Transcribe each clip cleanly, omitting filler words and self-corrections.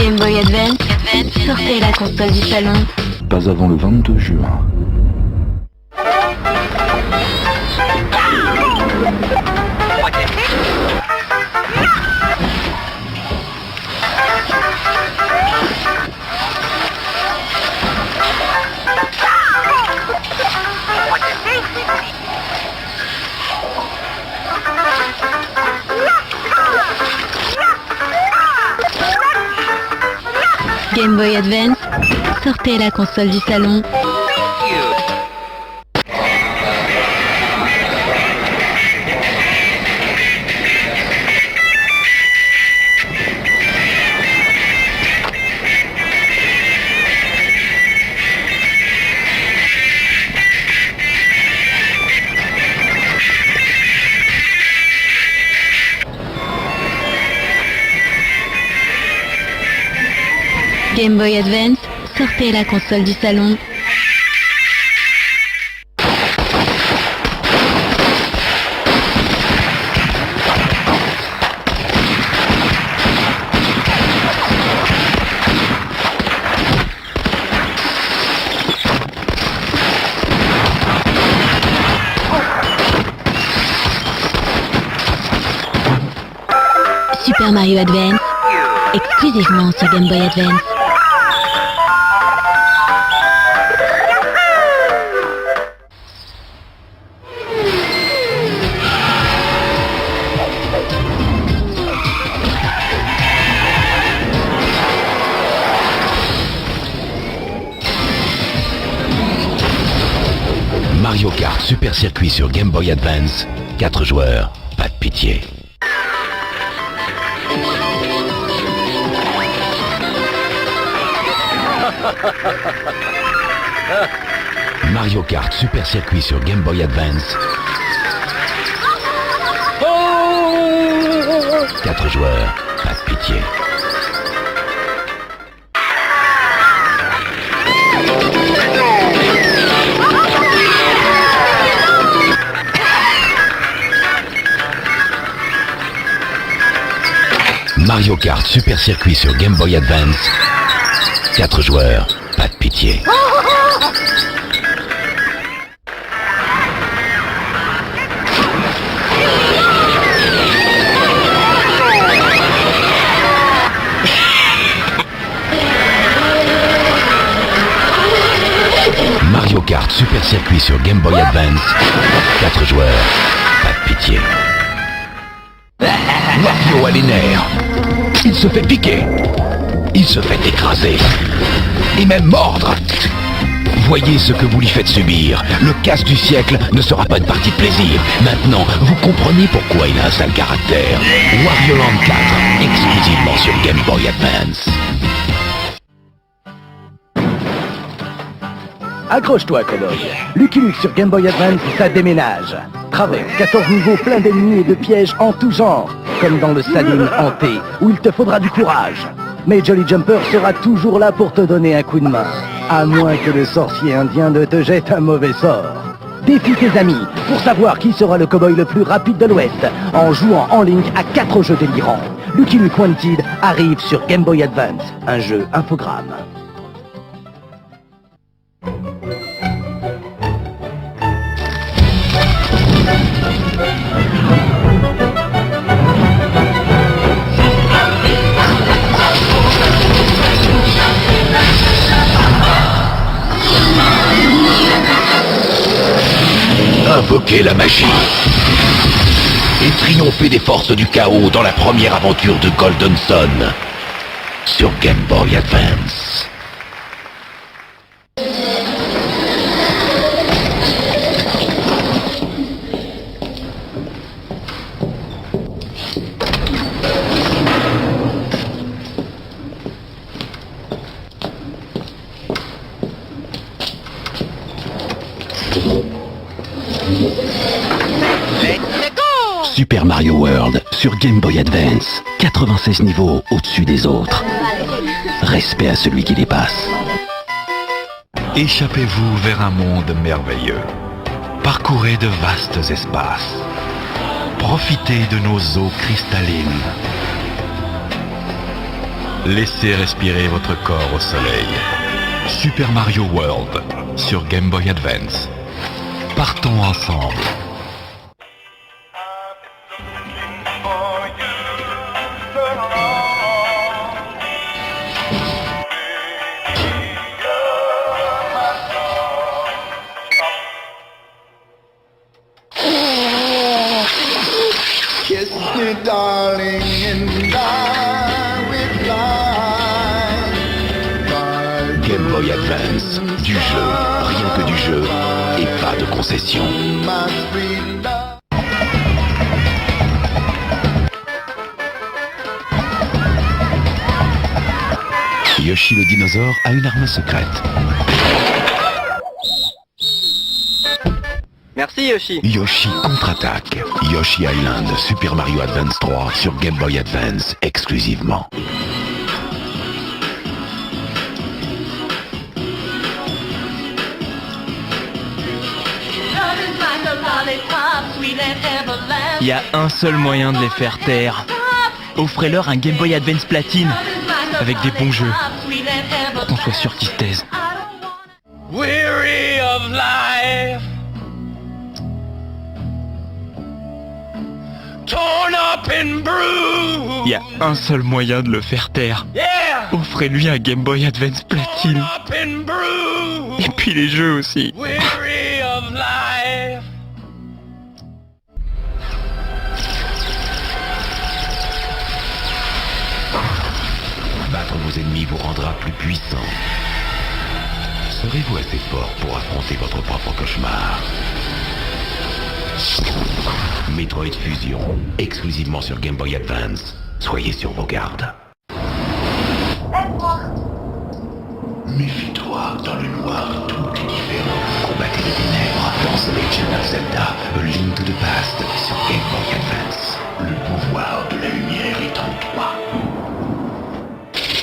Game Boy Advance, sortez la console du salon. Pas avant le 22 juin. Game Boy Advance, sortez la console du salon. Game Boy Advance, sortez la console du salon. Super Mario Advance, exclusivement sur Game Boy Advance. Mario Kart Super Circuit sur Game Boy Advance, 4 joueurs, pas de pitié. Mario Kart Super Circuit sur Game Boy Advance, 4 joueurs, pas de pitié. Mario Kart Super Circuit sur Game Boy Advance, 4 joueurs, pas de pitié. Mario Kart Super Circuit sur Game Boy Advance, 4 joueurs, pas de pitié. Mario a les nerfs. Il se fait piquer. Il se fait écraser. Et même mordre. Voyez ce que vous lui faites subir. Le casse du siècle ne sera pas une partie de plaisir. Maintenant, vous comprenez pourquoi il a un sale caractère. Wario Land 4, exclusivement sur Game Boy Advance. Accroche-toi, cowboy. Lucky Luke sur Game Boy Advance, ça déménage. Traverse 14 niveaux pleins d'ennemis et de pièges en tout genre, comme dans le Saline hanté, où il te faudra du courage. Mais Jolly Jumper sera toujours là pour te donner un coup de main, à moins que le sorcier indien ne te jette un mauvais sort. Défie tes amis pour savoir qui sera le cowboy le plus rapide de l'Ouest, en jouant en ligne à 4 jeux délirants. Lucky Luke Wanted arrive sur Game Boy Advance, un jeu infogramme. Invoquer la magie et triompher des forces du chaos dans la première aventure de Golden Sun sur Game Boy Advance. Super Mario World sur Game Boy Advance, 96 niveaux au-dessus des autres. Respect à celui qui dépasse. Échappez-vous vers un monde merveilleux. Parcourez de vastes espaces. Profitez de nos eaux cristallines. Laissez respirer votre corps au soleil. Super Mario World sur Game Boy Advance. Partons ensemble. Kiss me, darling, and I will fly. Game Boy Advance, du jeu, rien que du jeu, et pas de concession. My sweet love. Yoshi le dinosaure a une arme secrète. Merci Yoshi. Yoshi contre-attaque. Yoshi Island Super Mario Advance 3 sur Game Boy Advance exclusivement. Il y a un seul moyen de les faire taire. Offrez-leur un Game Boy Advance Platine avec des bons jeux. Pour qu'on soit sûr qu'ils se taisent. Weary of life, torn up and bruised. Il y a un seul moyen de le faire taire. Yeah, Offrez-lui un Game Boy Advance Platine. up and bruised. Et puis les jeux aussi. Weary of life. Battre vos ennemis vous rendra plus puissant. Serez-vous assez fort pour affronter votre propre cauchemar? Metroid Fusion, exclusivement sur Game Boy Advance. Soyez sur vos gardes. Méfie-toi, dans le noir, tout est différent. Combattez les ténèbres dans The Legend of Zelda, A Link to the Past sur Game Boy Advance. Le pouvoir de la lumière est en toi.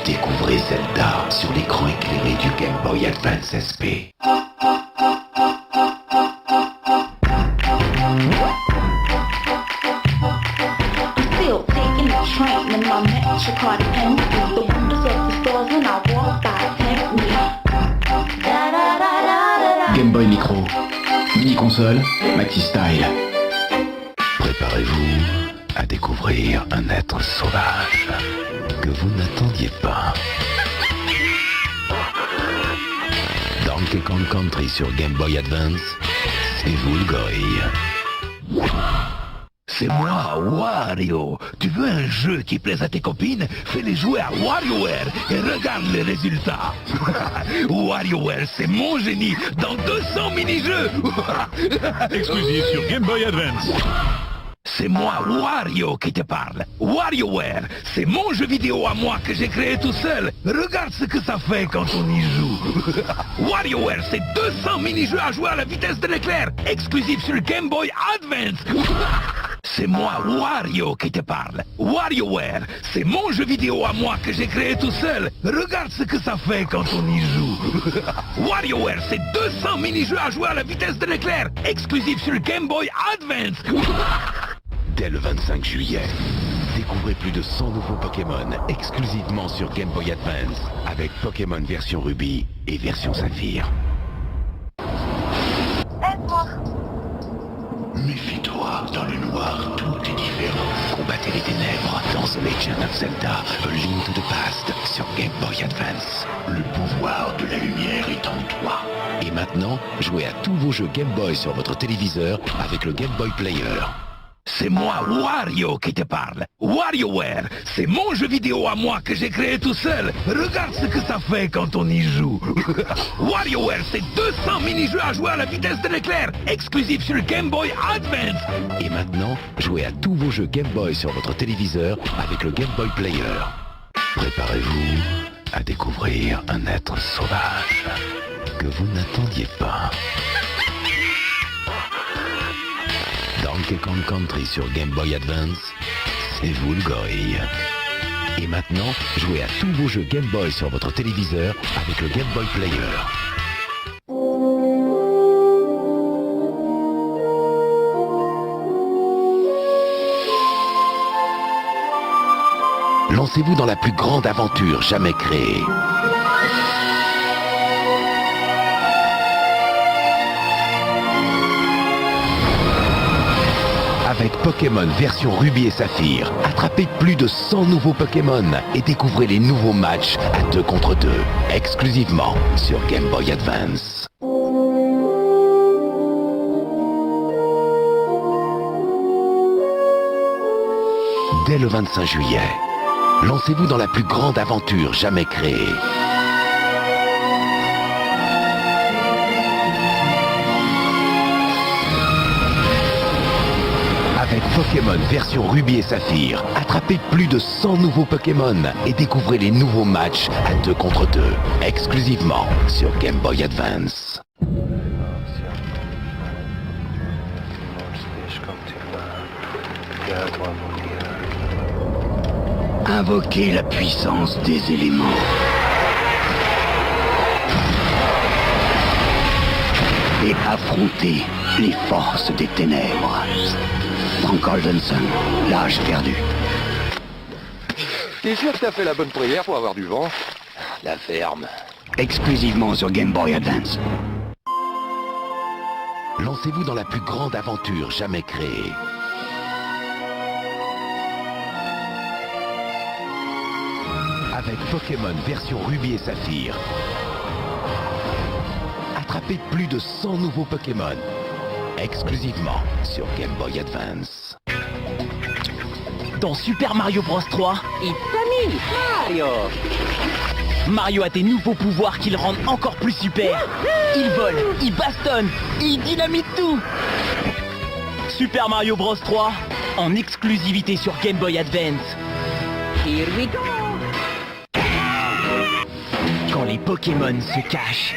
Découvrez Zelda sur l'écran éclairé du Game Boy Advance SP. Still taking the train in my MetroCard pen. The wonders of the stores when I walk by tempt me. Da da da da da da. Game Boy Micro, mini console, Maxi Style. Préparez-vous à découvrir un être sauvage que vous n'attendiez pas. Donkey Kong Country sur Game Boy Advance, c'est vous le gorille. C'est moi, Wario. Tu veux un jeu qui plaise à tes copines? Fais-les jouer à WarioWare et regarde les résultats. WarioWare, c'est mon génie dans 200 mini-jeux. Exclusif sur Game Boy Advance. C'est moi, Wario, qui te parle. WarioWare, c'est mon jeu vidéo à moi que j'ai créé tout seul. Regarde ce que ça fait quand on y joue. WarioWare, c'est 200 mini-jeux à jouer à la vitesse de l'éclair. Exclusif sur Game Boy Advance. C'est moi, Wario, qui te parle. WarioWare, c'est mon jeu vidéo à moi que j'ai créé tout seul. Regarde ce que ça fait quand on y joue. WarioWare, c'est 200 mini-jeux à jouer à la vitesse de l'éclair. Exclusif sur Game Boy Advance. Dès le 25 juillet, découvrez plus de 100 nouveaux Pokémon exclusivement sur Game Boy Advance avec Pokémon version Ruby et version Saphir. Méfie-toi, dans le noir, tout est différent. Combattez les ténèbres dans The Legend of Zelda, A Link to the Past sur Game Boy Advance. Le pouvoir de la lumière est en toi. Et maintenant, jouez à tous vos jeux Game Boy sur votre téléviseur avec le Game Boy Player. C'est moi, Wario, qui te parle. WarioWare, c'est mon jeu vidéo à moi que j'ai créé tout seul. Regarde ce que ça fait quand on y joue. WarioWare, c'est 200 mini-jeux à jouer à la vitesse de l'éclair. Exclusif sur Game Boy Advance. Et maintenant, jouez à tous vos jeux Game Boy sur votre téléviseur avec le Game Boy Player. Préparez-vous à découvrir un être sauvage que vous n'attendiez pas. Donkey Kong Country sur Game Boy Advance, c'est vous le gorille. Et maintenant, jouez à tous vos jeux Game Boy sur votre téléviseur avec le Game Boy Player. Lancez-vous dans la plus grande aventure jamais créée. Avec Pokémon version Ruby et Saphir, attrapez plus de 100 nouveaux Pokémon et découvrez les nouveaux matchs à 2 contre 2, exclusivement sur Game Boy Advance. Dès le 25 juillet, lancez-vous dans la plus grande aventure jamais créée. Avec Pokémon version Ruby et Saphir, attrapez plus de 100 nouveaux Pokémon et découvrez les nouveaux matchs à 2 contre 2, exclusivement sur Game Boy Advance. Invoquez la puissance des éléments. Et affrontez les forces des ténèbres. Dans Golden Sun, l'âge perdu. T'es sûr que t'as fait la bonne prière pour avoir du vent? La ferme. Exclusivement sur Game Boy Advance. Lancez-vous dans la plus grande aventure jamais créée. Avec Pokémon version Ruby et Saphir, attrapez plus de 100 nouveaux Pokémon, exclusivement sur Game Boy Advance. Dans Super Mario Bros 3, It's me, Mario! Mario a des nouveaux pouvoirs qui le rendent encore plus super. Il vole, il bastonne, il dynamite tout. Super Mario Bros 3, en exclusivité sur Game Boy Advance. Here we go! Quand les Pokémon se cachent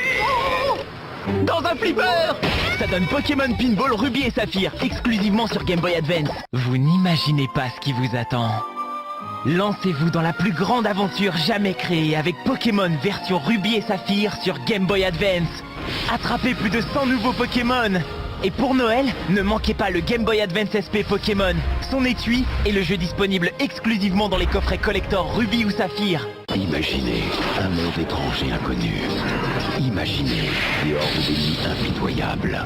dans un flipper, ça donne Pokémon Pinball Ruby et Saphir, exclusivement sur Game Boy Advance. Vous n'imaginez pas ce qui vous attend. Lancez-vous dans la plus grande aventure jamais créée avec Pokémon version Ruby et Saphir sur Game Boy Advance. Attrapez plus de 100 nouveaux Pokémon. Et pour Noël, ne manquez pas le Game Boy Advance SP Pokémon, son étui et le jeu disponible exclusivement dans les coffrets collector Ruby ou Saphir. Imaginez un monde étrange et inconnu. Imaginez des hordes d'ennemis impitoyables.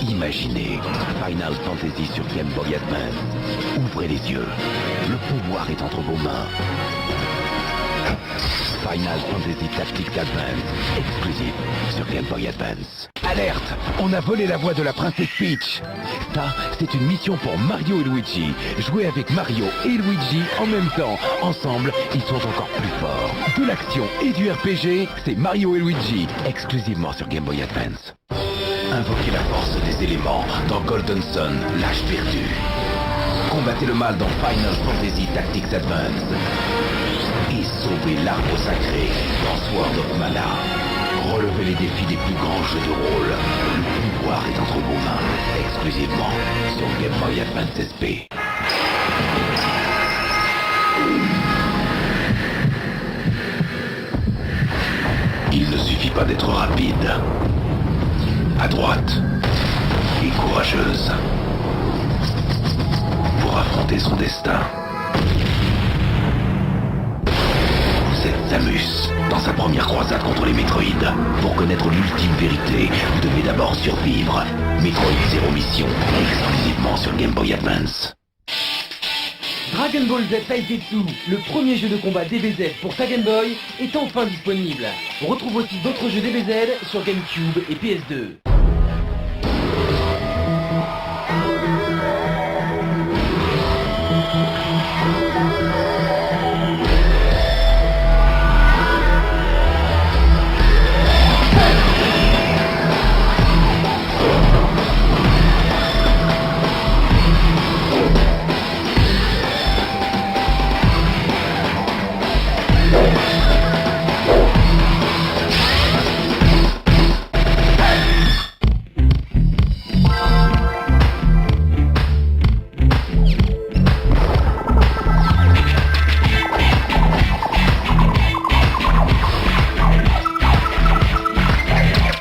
Imaginez Final Fantasy sur Game Boy Advance. Ouvrez les yeux. Le pouvoir est entre vos mains. Final Fantasy Tactics Advance, exclusif sur Game Boy Advance. Alerte! On a volé la voix de la princesse Peach. Ça, c'est une mission pour Mario et Luigi. Jouer avec Mario et Luigi en même temps. Ensemble, ils sont encore plus forts. De l'action et du RPG, c'est Mario et Luigi, exclusivement sur Game Boy Advance. Invoquez la force des éléments dans Golden Sun, l'âge perdu. Combattez le mal dans Final Fantasy Tactics Advance. Et sauvez l'arbre sacré dans Sword of Mana. Relevez les défis des plus grands jeux de rôle. Le pouvoir est entre vos mains, exclusivement sur Game Boy Advance SP. Il ne suffit pas d'être rapide, adroite et courageuse pour affronter son destin. C'est Samus, dans sa première croisade contre les Metroid. Pour connaître l'ultime vérité, vous devez d'abord survivre. Metroid Zero Mission, exclusivement sur Game Boy Advance. Dragon Ball Z Taijutsu, le premier jeu de combat DBZ pour sa Game Boy, est enfin disponible. On retrouve aussi d'autres jeux DBZ sur GameCube et PS2.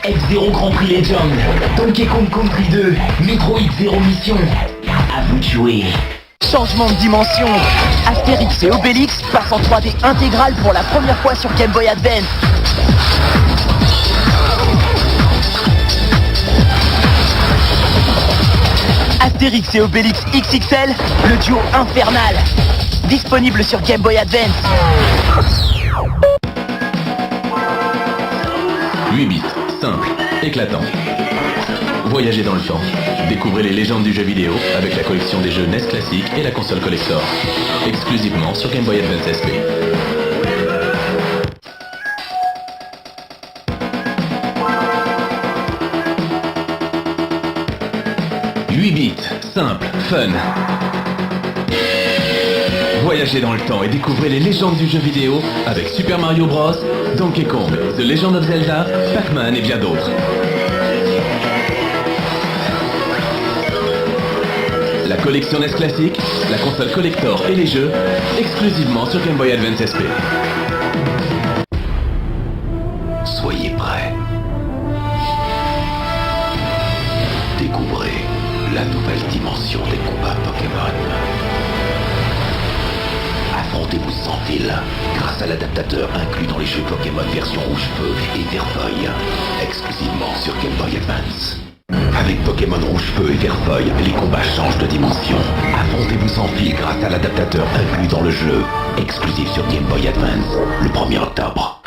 F-Zero Grand Prix Legend, Donkey Kong Country 2, Metroid Zero Mission. À vous de jouer. Changement de dimension. Astérix et Obélix passent en 3D intégrale pour la première fois sur Game Boy Advance. Astérix et Obélix XXL, le duo infernal. Disponible sur Game Boy Advance. 8 bits, simple, éclatant. Voyagez dans le temps. Découvrez les légendes du jeu vidéo avec la collection des jeux NES classiques et la console collector. Exclusivement sur Game Boy Advance SP. « 8 bits, simple, fun. Voyagez dans le temps et découvrez les légendes du jeu vidéo avec Super Mario Bros, Donkey Kong, The Legend of Zelda, Pac-Man et bien d'autres. La collection NES classique, la console collector et les jeux, exclusivement sur Game Boy Advance SP. Soyez prêts. Découvrez la nouvelle dimension des combats Pokémon. Affrontez-vous sans fil grâce à l'adaptateur inclus dans les jeux Pokémon version Rouge-Feu et Vert-Feuille, exclusivement sur Game Boy Advance. Avec Pokémon Rouge-Feu et Vert-Feuille, les combats changent de dimension. Affrontez-vous sans fil grâce à l'adaptateur inclus dans le jeu, exclusif sur Game Boy Advance, le 1er octobre.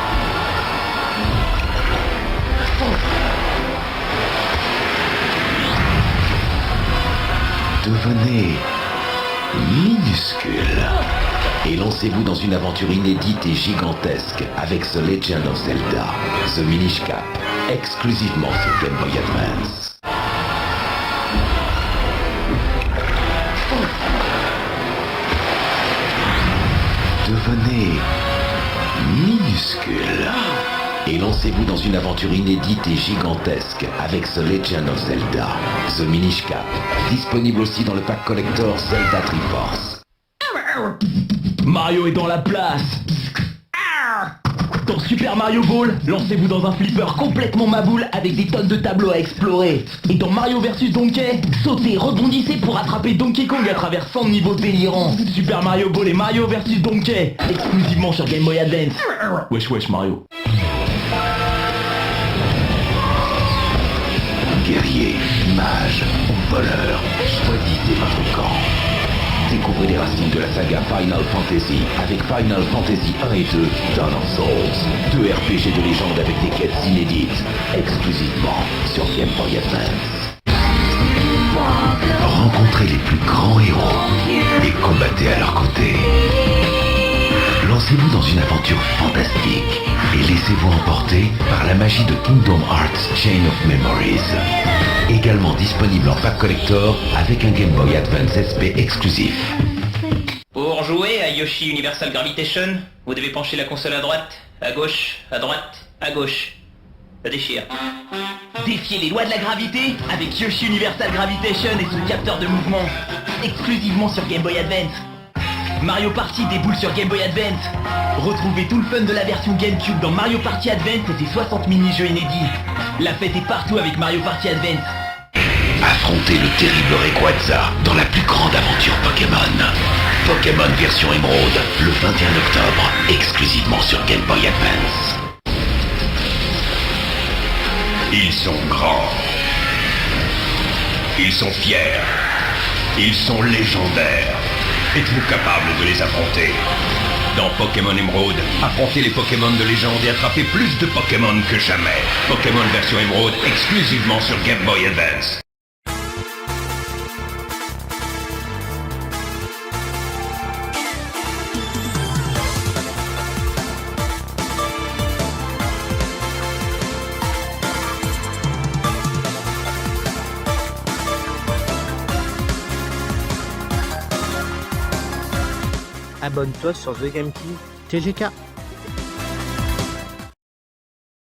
Devenez minuscule et lancez-vous dans une aventure inédite et gigantesque avec The Legend of Zelda, The Minish Cap, exclusivement sur Game Boy Advance. Devenez minuscule et lancez-vous dans une aventure inédite et gigantesque avec The Legend of Zelda, The Minish Cap, disponible aussi dans le pack collector Zelda Triforce. Mario est dans la place. Dans Super Mario Ball, lancez-vous dans un flipper complètement maboule avec des tonnes de tableaux à explorer. Et dans Mario vs Donkey, sautez, rebondissez pour attraper Donkey Kong à travers 100 niveaux délirants. Super Mario Ball et Mario vs Donkey, exclusivement sur Game Boy Advance. Wesh wesh Mario. Guerrier, mage ou voleur, choisissez votre camp. Découvrez les racines de la saga Final Fantasy avec Final Fantasy 1 et 2 Dawn of Souls, 2 RPG de légende avec des quêtes inédites, exclusivement sur Game Boy Advance. Rencontrez les plus grands héros et combattez à leur côté. Lancez-vous dans une aventure fantastique et laissez-vous emporter par la magie de Kingdom Hearts Chain of Memories. Également disponible en pack collector avec un Game Boy Advance SP exclusif. Pour jouer à Yoshi Universal Gravitation, vous devez pencher la console à droite, à gauche, à droite, à gauche. Ça déchire. Défiez les lois de la gravité avec Yoshi Universal Gravitation et son capteur de mouvement, exclusivement sur Game Boy Advance. Mario Party déboule sur Game Boy Advance. Retrouvez tout le fun de la version GameCube dans Mario Party Advance et ses 60 mini-jeux inédits. La fête est partout avec Mario Party Advance. Affrontez le terrible Rayquaza dans la plus grande aventure Pokémon. Pokémon version Émeraude, le 21 octobre, exclusivement sur Game Boy Advance. Ils sont grands. Ils sont fiers. Ils sont légendaires. Êtes-vous capable de les affronter? Dans Pokémon Émeraude, affrontez les Pokémon de légende et attrapez plus de Pokémon que jamais. Pokémon version Émeraude, exclusivement sur Game Boy Advance. Abonne-toi sur The Game King TGK.